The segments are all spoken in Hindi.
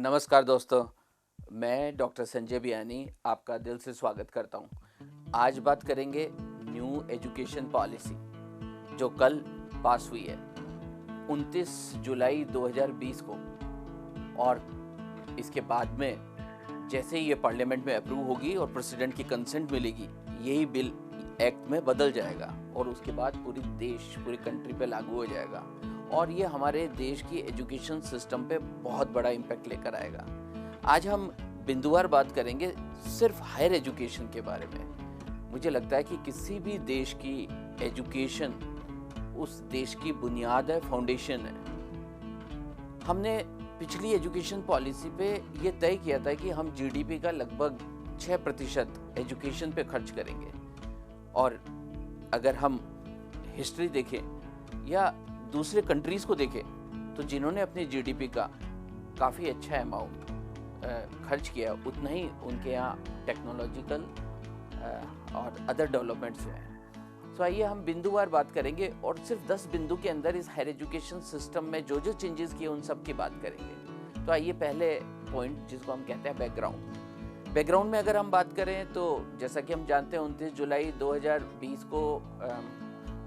नमस्कार दोस्तों, मैं डॉक्टर संजय बियानी आपका दिल से स्वागत करता हूं। आज बात करेंगे न्यू एजुकेशन पॉलिसी जो कल पास हुई है 29 जुलाई 2020 को। और इसके बाद में जैसे ही ये पार्लियामेंट में अप्रूव होगी और प्रेसिडेंट की कंसेंट मिलेगी, यही बिल एक्ट में बदल जाएगा और उसके बाद पूरी कंट्री पे लागू हो जाएगा। और ये हमारे देश की एजुकेशन सिस्टम पे बहुत बड़ा इम्पैक्ट लेकर आएगा। आज हम बिंदुवार बात करेंगे सिर्फ हायर एजुकेशन के बारे में। मुझे लगता है कि किसी भी देश की एजुकेशन उस देश की बुनियाद है, फाउंडेशन है। हमने पिछली एजुकेशन पॉलिसी पे ये तय किया था कि हम जीडीपी का लगभग 6% एजुकेशन पे खर्च करेंगे। और अगर हम हिस्ट्री देखें या दूसरे कंट्रीज़ को देखें तो जिन्होंने अपने जीडीपी का काफ़ी अच्छा अमाउंट खर्च किया, उतना ही उनके यहाँ टेक्नोलॉजिकल और अदर डेवलपमेंट्स हुए हैं। तो आइए हम बिंदुवार बात करेंगे और सिर्फ 10 बिंदु के अंदर इस हायर एजुकेशन सिस्टम में जो जो चेंजेस किए उन सब की बात करेंगे। तो आइए पहले पॉइंट जिसको हम कहते हैं बैकग्राउंड में अगर हम बात करें तो जैसा कि हम जानते हैं 29 जुलाई 2020 को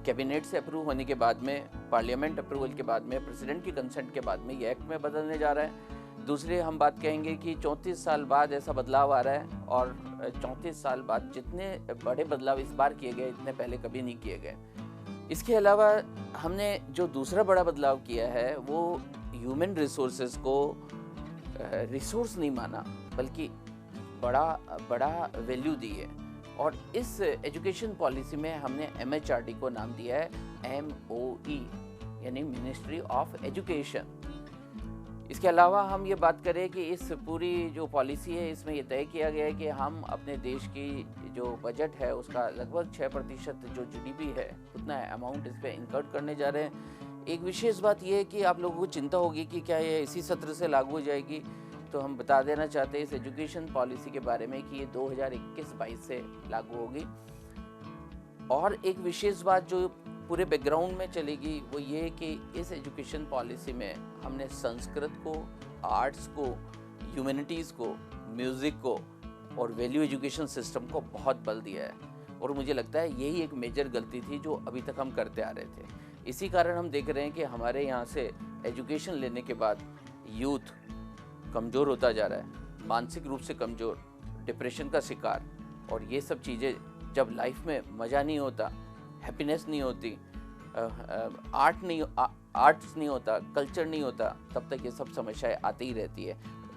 कैबिनेट से अप्रूव होने के बाद में, पार्लियामेंट अप्रूवल के बाद में, प्रेसिडेंट की कंसेंट के बाद में ये एक्ट में बदलने जा रहा है। दूसरे हम बात कहेंगे कि 34 साल बाद ऐसा बदलाव आ रहा है और 34 साल बाद जितने बड़े बदलाव इस बार किए गए इतने पहले कभी नहीं किए गए। इसके अलावा हमने जो दूसरा बड़ा बदलाव किया है वो ह्यूमन रिसोर्सेज को रिसोर्स नहीं माना बल्कि बड़ा वैल्यू दी है। और इस एजुकेशन पॉलिसी में हमने MHRD को नाम दिया है MOE यानी मिनिस्ट्री ऑफ एजुकेशन। इसके अलावा हम ये बात करें कि इस पूरी जो पॉलिसी है इसमें ये तय किया गया है कि हम अपने देश की जो बजट है उसका लगभग 6% जो जीडीपी है उतना अमाउंट इस पर इनकर्ड करने जा रहे हैं। एक विशेष बात यह है कि आप लोगों को चिंता होगी कि क्या ये इसी सत्र से लागू हो जाएगी, तो हम बता देना चाहते हैं इस एजुकेशन पॉलिसी के बारे में कि ये 2021-22 से लागू होगी। और एक विशेष बात जो पूरे बैकग्राउंड में चलेगी वो ये कि इस एजुकेशन पॉलिसी में हमने संस्कृत को, आर्ट्स को, ह्यूमैनिटीज़ को, म्यूज़िक को और वैल्यू एजुकेशन सिस्टम को बहुत बल दिया है। और मुझे लगता है यही एक मेजर गलती थी जो अभी तक हम करते आ रहे थे। इसी कारण हम देख रहे हैं कि हमारे यहाँ से एजुकेशन लेने के बाद यूथ कमज़ोर होता जा रहा है, मानसिक रूप से कमज़ोर, डिप्रेशन का शिकार। और ये सब चीज़ें जब लाइफ में मज़ा नहीं होता, हैप्पीनेस नहीं होती, आर्ट्स नहीं होता, कल्चर नहीं होता, तब तक ये सब समस्याएं आती ही रहती है।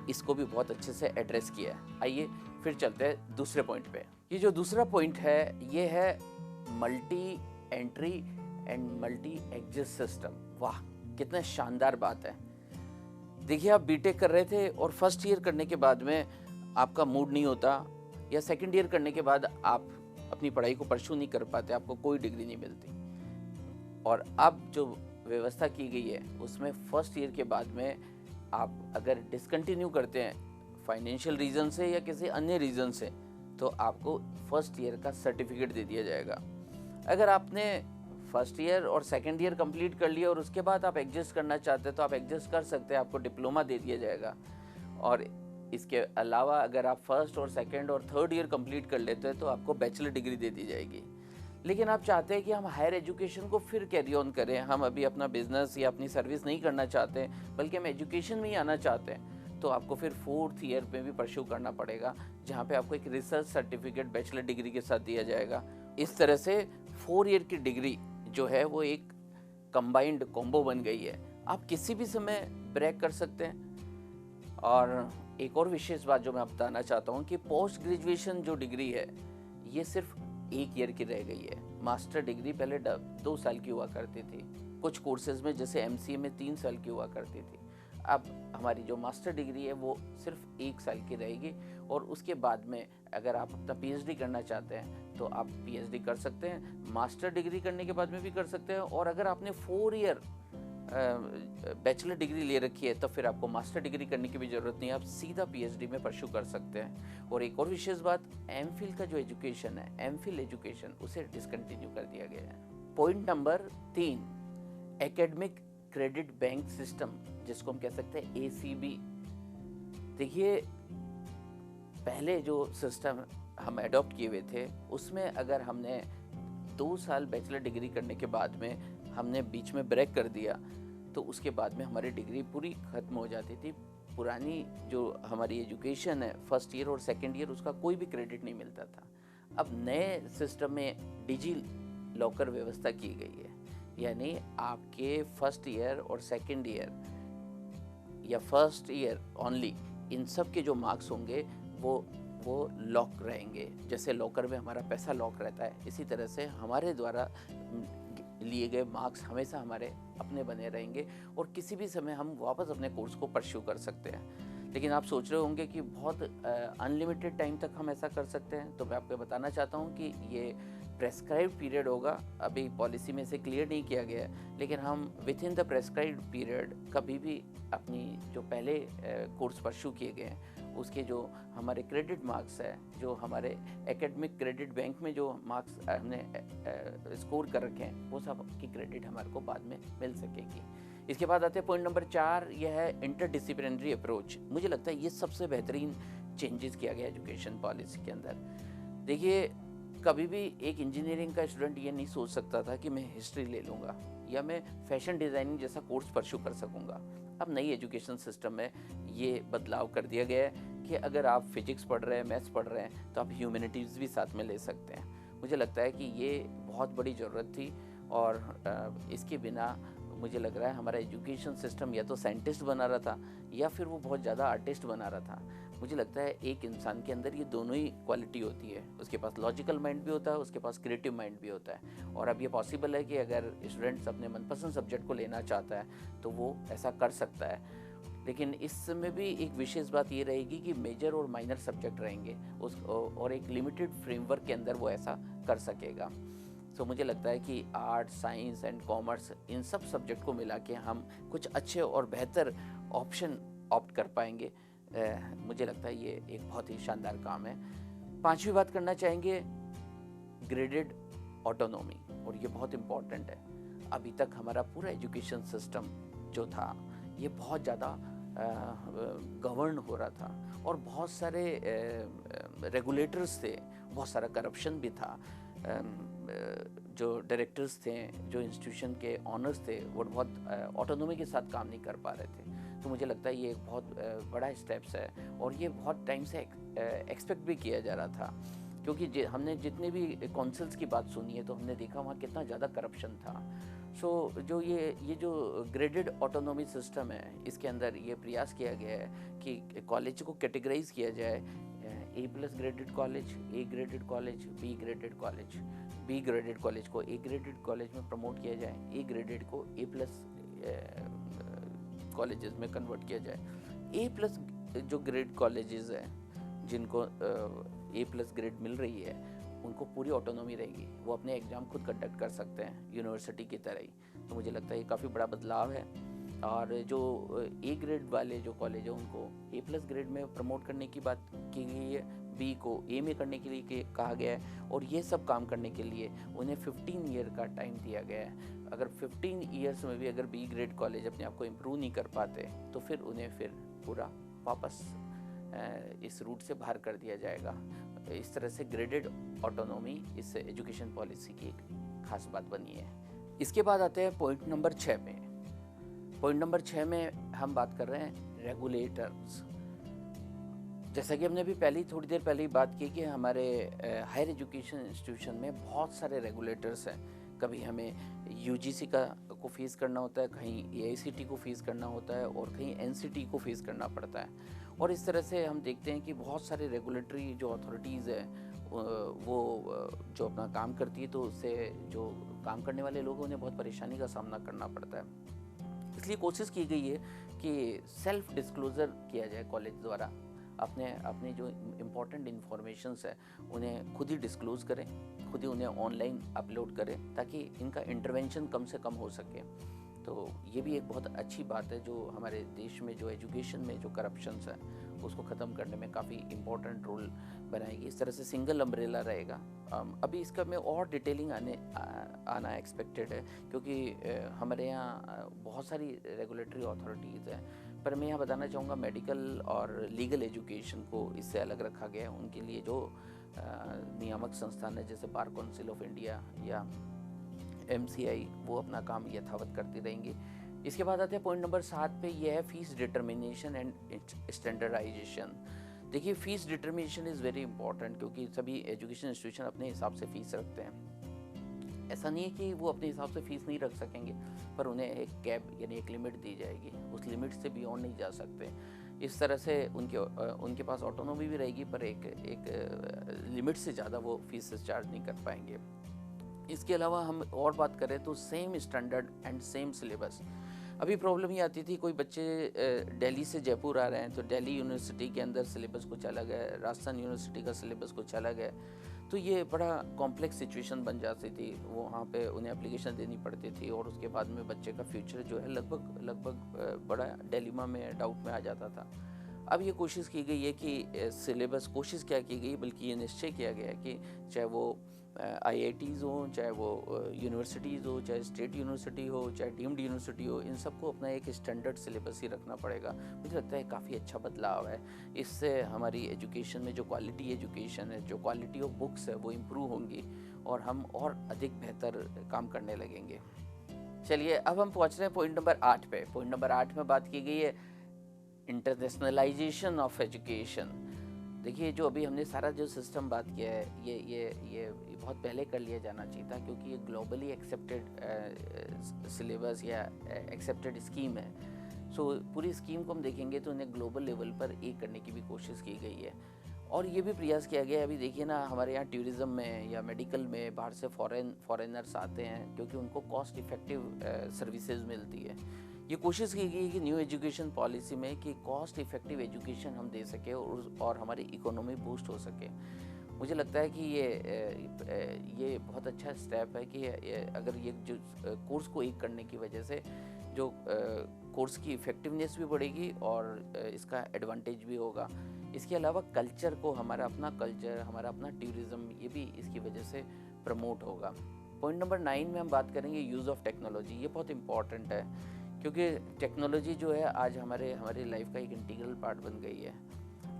इसको भी बहुत अच्छे से एड्रेस किया है। आइए फिर चलते हैं दूसरे पॉइंट पे। ये जो दूसरा पॉइंट है ये है multi entry and multi exit system. वाह, कितना शानदार बात है। देखिए, आप बीटेक कर रहे थे और फर्स्ट ईयर करने के बाद में आपका मूड नहीं होता या सेकंड ईयर करने के बाद आप अपनी पढ़ाई को परस्यू नहीं कर पाते, आपको कोई डिग्री नहीं मिलती। और अब जो व्यवस्था की गई है उसमें फर्स्ट ईयर के बाद में आप अगर डिसकंटिन्यू करते हैं फाइनेंशियल रीज़न से या किसी अन्य रीज़न से, तो आपको फर्स्ट ईयर का सर्टिफिकेट दे दिया जाएगा। अगर आपने फर्स्ट ईयर और सेकंड ईयर कंप्लीट कर लिया और उसके बाद आप एडजस्ट करना चाहते हैं तो आप एडजस्ट कर सकते हैं, आपको डिप्लोमा दे दिया जाएगा। और इसके अलावा अगर आप फर्स्ट और सेकंड और थर्ड ईयर कंप्लीट कर लेते हैं तो आपको बैचलर डिग्री दे दी जाएगी। लेकिन आप चाहते हैं कि हम हायर एजुकेशन को फिर कैरी ऑन करें, हम अभी अपना बिजनेस या अपनी सर्विस नहीं करना चाहते बल्कि हम एजुकेशन में ही आना चाहते हैं, तो आपको फिर फोर्थ ईयर में भी परस्यू करना पड़ेगा, जहाँ पे आपको एक रिसर्च सर्टिफिकेट बैचलर डिग्री के साथ दिया जाएगा। इस तरह से 4 ईयर की डिग्री जो है वो एक कंबाइंड कॉम्बो बन गई है, आप किसी भी समय ब्रेक कर सकते हैं। और एक और विशेष बात जो मैं बताना चाहता हूँ कि पोस्ट ग्रेजुएशन जो डिग्री है ये सिर्फ 1 ईयर की रह गई है। मास्टर डिग्री पहले 2 साल की हुआ करती थी, कुछ कोर्सेज में जैसे MCA में 3 साल की हुआ करती थी। अब हमारी जो मास्टर डिग्री है वो सिर्फ 1 साल की रहेगी। और उसके बाद में अगर आप अपना PhD करना चाहते हैं तो आप PhD कर सकते हैं, मास्टर डिग्री करने के बाद में भी कर सकते हैं। और अगर आपने 4 ईयर बैचलर डिग्री ले रखी है तो फिर आपको मास्टर डिग्री करने की भी ज़रूरत नहीं है, आप सीधा PhD में परस्यू कर सकते हैं। और एक और विशेष बात, MPhil का जो एजुकेशन है, MPhil एजुकेशन, उसे डिसकंटिन्यू कर दिया गया है। Point number 3, academic credit bank system, जिसको हम कह सकते हैं ACB। देखिए, पहले जो सिस्टम हम एडॉप्ट किए हुए थे उसमें अगर हमने 2 साल बैचलर डिग्री करने के बाद में हमने बीच में ब्रेक कर दिया तो उसके बाद में हमारी डिग्री पूरी ख़त्म हो जाती थी। पुरानी जो हमारी एजुकेशन है फर्स्ट ईयर और सेकंड ईयर, उसका कोई भी क्रेडिट नहीं मिलता था। अब नए सिस्टम में डिजी लॉकर व्यवस्था की गई है, यानी आपके फर्स्ट ईयर और सेकंड ईयर या फर्स्ट ईयर ओनली, इन सब के जो मार्क्स होंगे वो लॉक रहेंगे। जैसे लॉकर में हमारा पैसा लॉक रहता है, इसी तरह से हमारे द्वारा लिए गए मार्क्स हमेशा हमारे अपने बने रहेंगे और किसी भी समय हम वापस अपने कोर्स को परस्यू कर सकते हैं। लेकिन आप सोच रहे होंगे कि बहुत अनलिमिटेड टाइम तक हम ऐसा कर सकते हैं, तो मैं आपको बताना चाहता हूँ कि ये प्रेस्क्राइब्ड पीरियड होगा। अभी पॉलिसी में से क्लियर नहीं किया गया है, लेकिन हम with in the prescribed period कभी भी अपनी जो पहले कोर्स परस्यू किए गए हैं उसके जो हमारे क्रेडिट मार्क्स है, जो हमारे एकेडमिक क्रेडिट बैंक में जो मार्क्स हमने स्कोर कर रखे हैं, वो सब की क्रेडिट हमारे को बाद में मिल सकेगी। इसके बाद आते हैं पॉइंट नंबर 4, यह है इंटरडिसिप्लिनरी अप्रोच। मुझे लगता है ये सबसे बेहतरीन चेंजेस किया गया एजुकेशन पॉलिसी के अंदर। देखिए, कभी भी एक इंजीनियरिंग का स्टूडेंट ये नहीं सोच सकता था कि मैं हिस्ट्री ले लूँगा या मैं फैशन डिज़ाइनिंग जैसा कोर्स परस्यू कर सकूँगा। अब नई एजुकेशन सिस्टम में ये बदलाव कर दिया गया है कि अगर आप फिजिक्स पढ़ रहे हैं, मैथ्स पढ़ रहे हैं, तो आप ह्यूमैनिटीज़ भी साथ में ले सकते हैं। मुझे लगता है कि ये बहुत बड़ी ज़रूरत थी और इसके बिना मुझे लग रहा है हमारा एजुकेशन सिस्टम या तो साइंटिस्ट बना रहा था या फिर वो बहुत ज़्यादा आर्टिस्ट बना रहा था। मुझे लगता है एक इंसान के अंदर ये दोनों ही क्वालिटी होती है, उसके पास लॉजिकल माइंड भी होता है, उसके पास क्रिएटिव माइंड भी होता है। और अब ये पॉसिबल है कि अगर स्टूडेंट्स अपने मनपसंद सब्जेक्ट को लेना चाहता है तो वो ऐसा कर सकता है। लेकिन इसमें भी एक विशेष बात ये रहेगी कि मेजर और माइनर सब्जेक्ट रहेंगे और एक लिमिटेड फ्रेमवर्क के अंदर वो ऐसा कर सकेगा। तो मुझे लगता है कि आर्ट, साइंस एंड कॉमर्स, इन सब सब्जेक्ट को मिला के हम कुछ अच्छे और बेहतर ऑप्शन ऑप्ट कर पाएंगे। मुझे लगता है ये एक बहुत ही शानदार काम है। 5वीं बात करना चाहेंगे ग्रेडेड ऑटोनॉमी, और ये बहुत इम्पॉर्टेंट है। अभी तक हमारा पूरा एजुकेशन सिस्टम जो था ये बहुत ज़्यादा गवर्न हो रहा था और बहुत सारे रेगुलेटर्स थे, बहुत सारा करप्शन भी था। जो डायरेक्टर्स थे, जो इंस्टीट्यूशन के ऑनर्स थे, वो बहुत ऑटोनॉमी के साथ काम नहीं कर पा रहे थे। तो मुझे लगता है ये एक बहुत बड़ा स्टेप्स है और ये बहुत टाइम से एक्सपेक्ट भी किया जा रहा था, क्योंकि हमने जितने भी काउंसिल्स की बात सुनी है तो हमने देखा वहाँ कितना ज़्यादा करप्शन था। सो जो ये जो ग्रेडेड ऑटोनॉमी सिस्टम है, इसके अंदर ये प्रयास किया गया है कि कॉलेज को कैटेगराइज किया जाए, A+ graded college, A graded college, B graded college. B graded college को A ग्रेडेड कॉलेज में प्रमोट किया जाए, A ग्रेडेड को A+ कॉलेजेस में कन्वर्ट किया जाए। A+ जो ग्रेड कॉलेजेस हैं जिनको A+ ग्रेड मिल रही है, उनको पूरी ऑटोनॉमी रहेगी, वो अपने एग्ज़ाम खुद कंडक्ट कर सकते हैं यूनिवर्सिटी की तरह ही। तो मुझे लगता है ये काफ़ी बड़ा बदलाव है। और जो A ग्रेड वाले जो कॉलेज है उनको A+ ग्रेड में प्रमोट करने की बात की गई है, B को A में करने के लिए कहा गया है, और ये सब काम करने के लिए उन्हें 15 ईयर का टाइम दिया गया है। अगर 15 ईयर्स में भी अगर B ग्रेड कॉलेज अपने आप को इम्प्रूव नहीं कर पाते तो फिर उन्हें फिर पूरा वापस इस रूट से बाहर कर दिया जाएगा। इस तरह से ग्रेडेड ऑटोनॉमी इस एजुकेशन पॉलिसी की एक खास बात बनी है। इसके बाद आते हैं पॉइंट नंबर 6 में। पॉइंट नंबर 6 में हम बात कर रहे हैं रेगुलेटर्स। जैसा कि हमने अभी थोड़ी देर पहले ही बात की कि हमारे हायर एजुकेशन इंस्टीट्यूशन में बहुत सारे रेगुलेटर्स हैं। कभी हमें UGC को फेस करना होता है, कहीं AICTE को फेस करना होता है और कहीं NCT को फेस करना पड़ता है। और इस तरह से हम देखते हैं कि बहुत सारे रेगुलेटरी जो अथॉरिटीज़ है वो जो अपना काम करती है, तो उससे जो काम करने वाले लोग हैं उन्हें बहुत परेशानी का सामना करना पड़ता है। इसलिए कोशिश की गई है कि सेल्फ डिस्क्लोज़र किया जाए कॉलेज द्वारा, अपने जो इम्पोर्टेंट इन्फॉर्मेशंस है उन्हें खुद ही डिस्क्लोज़ करें, खुद ही उन्हें ऑनलाइन अपलोड करें ताकि इनका इंटरवेंशन कम से कम हो सके। तो ये भी एक बहुत अच्छी बात है जो हमारे देश में जो एजुकेशन में जो करप्शंस है उसको ख़त्म करने में काफ़ी इम्पोर्टेंट रोल बनाएगी। इस तरह से सिंगल अम्ब्रेला रहेगा। अभी इसका में और डिटेलिंग आना एक्सपेक्टेड है, क्योंकि हमारे यहाँ बहुत सारी रेगुलेटरी अथॉरिटीज़ हैं। पर मैं यहाँ बताना चाहूँगा मेडिकल और लीगल एजुकेशन को इससे अलग रखा गया है। उनके लिए जो नियामक संस्थान है जैसे बार काउंसिल ऑफ इंडिया या MCI, वो अपना काम यथावत करती रहेंगी। इसके बाद आते हैं पॉइंट नंबर 7 पे, यह है फीस डिटर्मिनेशन एंड स्टैंडर्डाइजेशन। देखिए fees determination is very important, क्योंकि सभी एजुकेशन इंस्टीट्यूशन अपने हिसाब से फ़ीस रखते हैं। ऐसा नहीं है कि वो अपने हिसाब से फ़ीस नहीं रख सकेंगे, पर उन्हें एक कैप यानी एक लिमिट दी जाएगी, उस लिमिट से बियॉन्ड नहीं जा सकते। इस तरह से उनके पास ऑटोनॉमी भी रहेगी, पर एक लिमिट से ज़्यादा वो फीस चार्ज नहीं कर पाएंगे। इसके अलावा हम और बात करें तो same standard and same syllabus. अभी प्रॉब्लम ये आती थी, कोई बच्चे दिल्ली से जयपुर आ रहे हैं तो दिल्ली यूनिवर्सिटी के अंदर सिलेबस कुछ अलग है, राजस्थान यूनिवर्सिटी का सिलेबस कुछ अलग है, तो ये बड़ा कॉम्प्लेक्स सिचुएशन बन जाती थी। वो वहाँ पे उन्हें एप्लीकेशन देनी पड़ती थी और उसके बाद में बच्चे का फ्यूचर जो है लगभग बड़ा डिलेमा में, डाउट में आ जाता था। अब ये कोशिश की गई है कि सिलेबस, कोशिश क्या की गई बल्कि ये निश्चय किया गया है कि चाहे वो IITs हो, चाहे वो यूनिवर्सिटीज़ हो, चाहे स्टेट यूनिवर्सिटी हो, चाहे डीम्ड यूनिवर्सिटी हो, इन सबको अपना एक स्टैंडर्ड सिलेबस ही रखना पड़ेगा। मुझे लगता है काफ़ी अच्छा बदलाव है। इससे हमारी एजुकेशन में जो क्वालिटी एजुकेशन है, जो क्वालिटी ऑफ बुक्स है, वो इम्प्रूव होंगी और हम और अधिक बेहतर काम करने लगेंगे। चलिए अब हम पहुँच रहे हैं पॉइंट नंबर 8 पे। पॉइंट नंबर 8 में बात की गई है इंटरनेशनलाइजेशन ऑफ एजुकेशन। देखिए जो अभी हमने सारा जो सिस्टम बात किया है, ये बहुत पहले कर लिया जाना चाहिए था, क्योंकि ये ग्लोबली एक्सेप्टेड सिलेबस या एक्सेप्टेड स्कीम है। सो पूरी स्कीम को हम देखेंगे तो उन्हें ग्लोबल लेवल पर एक करने की भी कोशिश की गई है और ये भी प्रयास किया गया है। अभी देखिए ना, हमारे यहाँ टूरिज़्म में या मेडिकल में बाहर से फॉरेनर्स आते हैं, क्योंकि उनको कॉस्ट इफ़ेक्टिव सर्विसेज मिलती है। ये कोशिश की गई कि न्यू एजुकेशन पॉलिसी में कि कॉस्ट इफ़ेक्टिव एजुकेशन हम दे सकें और हमारी इकोनॉमी बूस्ट हो सके। मुझे लगता है कि ये बहुत अच्छा स्टेप है कि अगर ये जो कोर्स को एक करने की वजह से जो कोर्स की इफ़ेक्टिवनेस भी बढ़ेगी और इसका एडवांटेज भी होगा। इसके अलावा कल्चर को, हमारा अपना कल्चर, हमारा अपना टूरिज़्म, ये भी इसकी वजह से प्रमोट होगा। पॉइंट नंबर 9 में हम बात करेंगे यूज़ ऑफ टेक्नोलॉजी। ये बहुत इंपॉर्टेंट है, क्योंकि टेक्नोलॉजी जो है आज हमारी लाइफ का एक इंटीग्रल पार्ट बन गई है।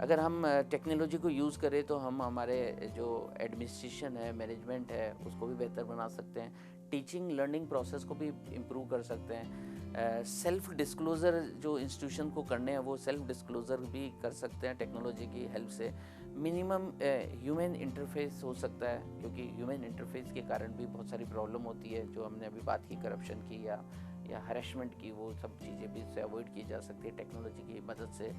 अगर हम टेक्नोलॉजी को यूज़ करें तो हम हमारे जो एडमिनिस्ट्रेशन है, मैनेजमेंट है, उसको भी बेहतर बना सकते हैं। टीचिंग लर्निंग प्रोसेस को भी इम्प्रूव कर सकते हैं। सेल्फ डिस्क्लोज़र जो इंस्टीट्यूशन को करने हैं, वो सेल्फ डिस्क्लोज़र भी कर सकते हैं टेक्नोलॉजी की हेल्प से। मिनिमम ह्यूमन इंटरफेस हो सकता है, क्योंकि ह्यूमन इंटरफेस के कारण भी बहुत सारी प्रॉब्लम होती है, जो हमने अभी बात की करप्शन की या हरेसमेंट की, वो सब चीज़ें भी इससे अवॉइड की जा सकती है टेक्नोलॉजी की मदद से।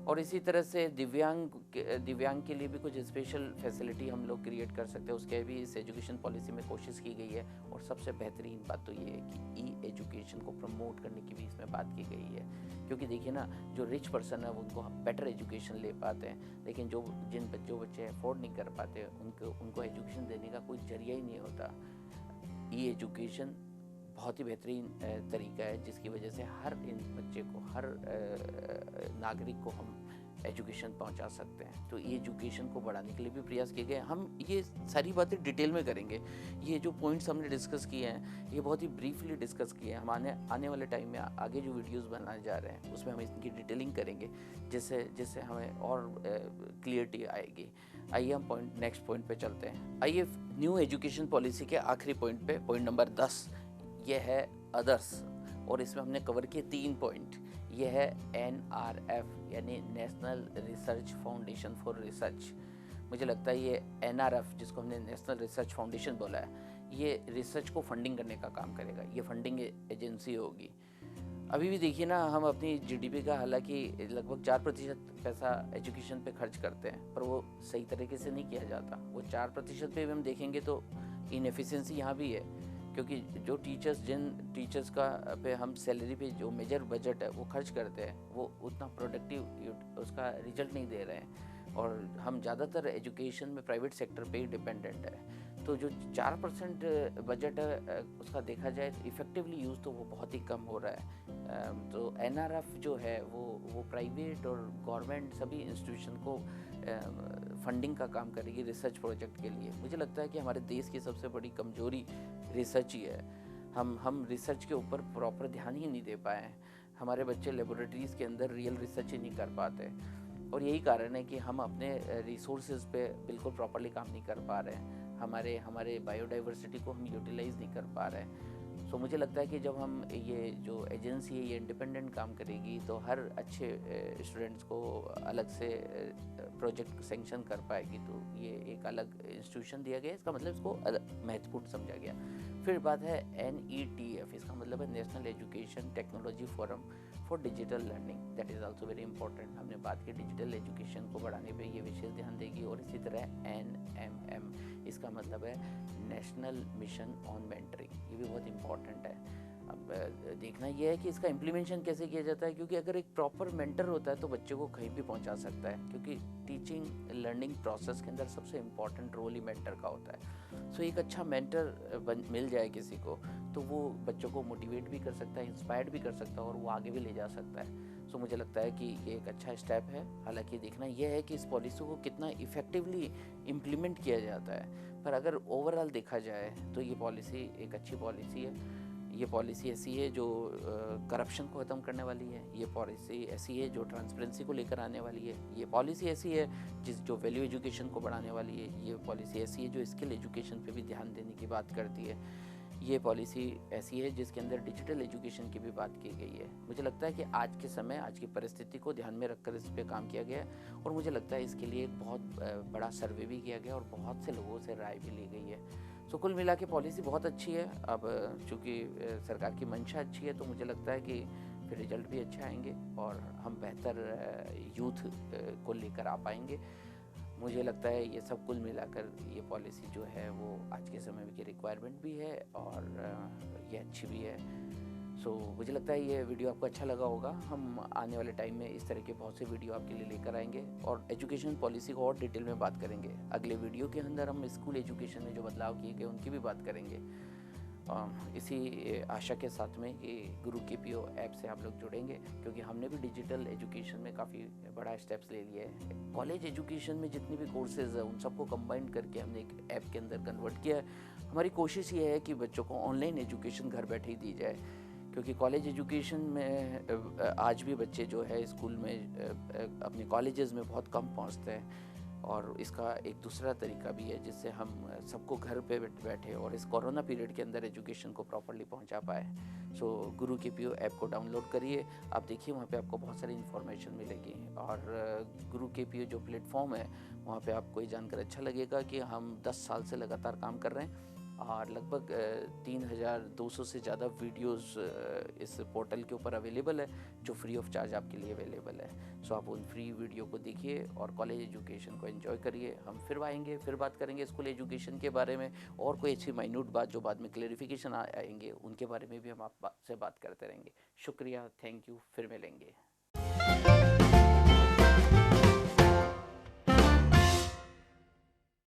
और इसी तरह से दिव्यांग के लिए भी कुछ स्पेशल फैसिलिटी हम लोग क्रिएट कर सकते हैं, उसके भी इस एजुकेशन पॉलिसी में कोशिश की गई है। और सबसे बेहतरीन बात तो ये है कि ई एजुकेशन को प्रमोट करने की भी इसमें बात की गई है, क्योंकि देखिए ना, जो रिच पर्सन है वो उनको बेटर एजुकेशन ले पाते हैं, लेकिन जो बच्चे अफोर्ड नहीं कर पाते उनको एजुकेशन देने का कोई जरिया ही नहीं होता। ई एजुकेशन बहुत ही बेहतरीन तरीका है, जिसकी वजह से हर इन बच्चे को, हर नागरिक को हम एजुकेशन पहुंचा सकते हैं। तो ये एजुकेशन को बढ़ाने के लिए भी प्रयास किए गए। हम ये सारी बातें डिटेल में करेंगे। ये जो पॉइंट्स हमने डिस्कस किए हैं, ये बहुत ही ब्रीफली डिस्कस किए हैं। हम आने वाले टाइम में आगे जो वीडियोस बनाने जा रहे हैं, उसमें हम इनकी डिटेलिंग करेंगे, जिससे हमें और क्लियरिटी आएगी। आइए हम नेक्स्ट पॉइंट पे चलते हैं। आइए न्यू एजुकेशन पॉलिसी के आखिरी पॉइंट पे, पॉइंट नंबर 10, ये है अदर्स। और इसमें हमने कवर किए 3 पॉइंट। ये है NRF यानी national research foundation for research. मुझे लगता है ये NRF, जिसको हमने नेशनल रिसर्च फाउंडेशन बोला है, ये रिसर्च को फंडिंग करने का काम करेगा। ये फंडिंग एजेंसी होगी। अभी भी देखिए ना, हम अपनी GDP का हालांकि लगभग 4% पैसा एजुकेशन पे खर्च करते हैं, पर वो सही तरीके से नहीं किया जाता। वो 4% पे भी हम देखेंगे तो इनएफिशिएंसी यहाँ भी है, क्योंकि जिन टीचर्स का पे हम सैलरी पे जो मेजर बजट है वो खर्च करते हैं, वो उतना प्रोडक्टिव उसका रिजल्ट नहीं दे रहे हैं। और हम ज़्यादातर एजुकेशन में प्राइवेट सेक्टर पे ही डिपेंडेंट है। तो जो 4% बजट है उसका देखा जाए तो इफ़ेक्टिवली यूज़ तो वो बहुत ही कम हो रहा है। तो NRF जो है वो प्राइवेट और गवर्नमेंट सभी इंस्टीट्यूशन को फंडिंग का काम करेगी रिसर्च प्रोजेक्ट के लिए। मुझे लगता है कि हमारे देश की सबसे बड़ी कमजोरी रिसर्च ही है। हम रिसर्च के ऊपर प्रॉपर ध्यान ही नहीं दे पाए हैं। हमारे बच्चे लेबोरेटरीज़ के अंदर रियल रिसर्च ही नहीं कर पाते, और यही कारण है कि हम अपने रिसोर्सेज पे बिल्कुल प्रॉपरली काम नहीं कर पा रहे हैं, हमारे बायोडाइवर्सिटी को हम यूटिलाइज़ नहीं कर पा रहे हैं। सो मुझे लगता है कि जब हम ये जो एजेंसी है ये इंडिपेंडेंट काम करेगी तो हर अच्छे स्टूडेंट्स को अलग से प्रोजेक्ट सेंक्शन कर पाएगी, तो ये एक अलग इंस्टीट्यूशन दिया गया, इसका मतलब इसको महत्वपूर्ण समझा गया। फिर बात है NETF, इसका मतलब है national education technology forum for digital learning, that is also very important. हमने बात की डिजिटल एजुकेशन को बढ़ाने पे ये विशेष ध्यान देगी। और इसी तरह NMM, इसका मतलब है नेशनल मिशन ऑन मेंटरिंग, ये भी बहुत इंपॉर्टेंट है। अब देखना यह है कि इसका इम्प्लीमेंटेशन कैसे किया जाता है, क्योंकि अगर एक प्रॉपर मेंटर होता है तो बच्चे को कहीं भी पहुंचा सकता है, क्योंकि टीचिंग लर्निंग प्रोसेस के अंदर सबसे इम्पॉर्टेंट रोल ही मेंटर का होता है। सो एक अच्छा मेंटर मिल जाए किसी को तो वो बच्चों को मोटिवेट भी कर सकता है, इंस्पायर्ड भी कर सकता है और वो आगे भी ले जा सकता है। सो मुझे लगता है कि ये एक अच्छा स्टेप है। हालांकि देखना यह है कि इस पॉलिसी को कितना इफ़ेक्टिवली इम्प्लीमेंट किया जाता है, पर अगर ओवरऑल देखा जाए तो ये पॉलिसी एक अच्छी पॉलिसी है। ये पॉलिसी ऐसी है जो करप्शन को ख़त्म करने वाली है, ये पॉलिसी ऐसी है जो ट्रांसपेरेंसी को लेकर आने वाली है, ये पॉलिसी ऐसी है जो वैल्यू एजुकेशन को बढ़ाने वाली है, ये पॉलिसी ऐसी है जो स्किल एजुकेशन पे भी ध्यान देने की बात करती है, ये पॉलिसी ऐसी है जिसके अंदर डिजिटल एजुकेशन की भी बात की गई है। मुझे लगता है कि आज के समय, आज की परिस्थिति को ध्यान में रखकर इस पर काम किया गया है, और मुझे लगता है इसके लिए एक बहुत बड़ा सर्वे भी किया गया और बहुत से लोगों से राय भी ली गई है। सो कुल मिला के पॉलिसी बहुत अच्छी है। अब चूँकि सरकार की मंशा अच्छी है तो मुझे लगता है कि फिर रिजल्ट भी अच्छे आएंगे और हम बेहतर यूथ को लेकर आ पाएंगे। मुझे लगता है ये सब कुल मिलाकर ये पॉलिसी जो है वो आज के समय की रिक्वायरमेंट भी है और ये अच्छी भी है। सो मुझे लगता है ये वीडियो आपको अच्छा लगा होगा। हम आने वाले टाइम में इस तरह के बहुत से वीडियो आपके लिए लेकर आएंगे और एजुकेशन पॉलिसी को और डिटेल में बात करेंगे। अगले वीडियो के अंदर हम स्कूल एजुकेशन में जो बदलाव किए गए उनकी भी बात करेंगे। इसी आशा के साथ में कि गुरु KPO ऐप से आप लोग जुड़ेंगे, क्योंकि हमने भी डिजिटल एजुकेशन में काफ़ी बड़ा स्टेप्स ले लिए है। कॉलेज एजुकेशन में जितनी भी कोर्सेज है उन सबको कंबाइन करके हमने एक ऐप के अंदर कन्वर्ट किया है। हमारी कोशिश ये है कि बच्चों को ऑनलाइन एजुकेशन घर बैठे ही दी जाए, क्योंकि कॉलेज एजुकेशन में आज भी बच्चे जो है स्कूल में अपने कॉलेजेस में बहुत कम पहुंचते हैं, और इसका एक दूसरा तरीका भी है जिससे हम सबको घर पे बैठे और इस कोरोना पीरियड के अंदर एजुकेशन को प्रॉपरली पहुंचा पाए। सो गुरु KPO ऐप को डाउनलोड करिए, आप देखिए वहाँ पे आपको बहुत सारी इन्फॉर्मेशन मिलेगी। और गुरु KPO जो प्लेटफॉर्म है वहाँ पे आपको ये जानकर अच्छा लगेगा कि हम 10 साल से लगातार काम कर रहे हैं और लगभग 3200 से ज़्यादा वीडियोस इस पोर्टल के ऊपर अवेलेबल है, जो फ्री ऑफ चार्ज आपके लिए अवेलेबल है। सो आप उन फ्री वीडियो को देखिए और कॉलेज एजुकेशन को एंजॉय करिए। हम फिर आएंगे, फिर बात करेंगे स्कूल एजुकेशन के बारे में, और कोई अच्छी माइन्यूट बात जो बाद में क्लेरिफिकेशन आएंगे उनके बारे में भी हम आपसे बात करते रहेंगे। शुक्रिया, थैंक यू, फिर मिलेंगे।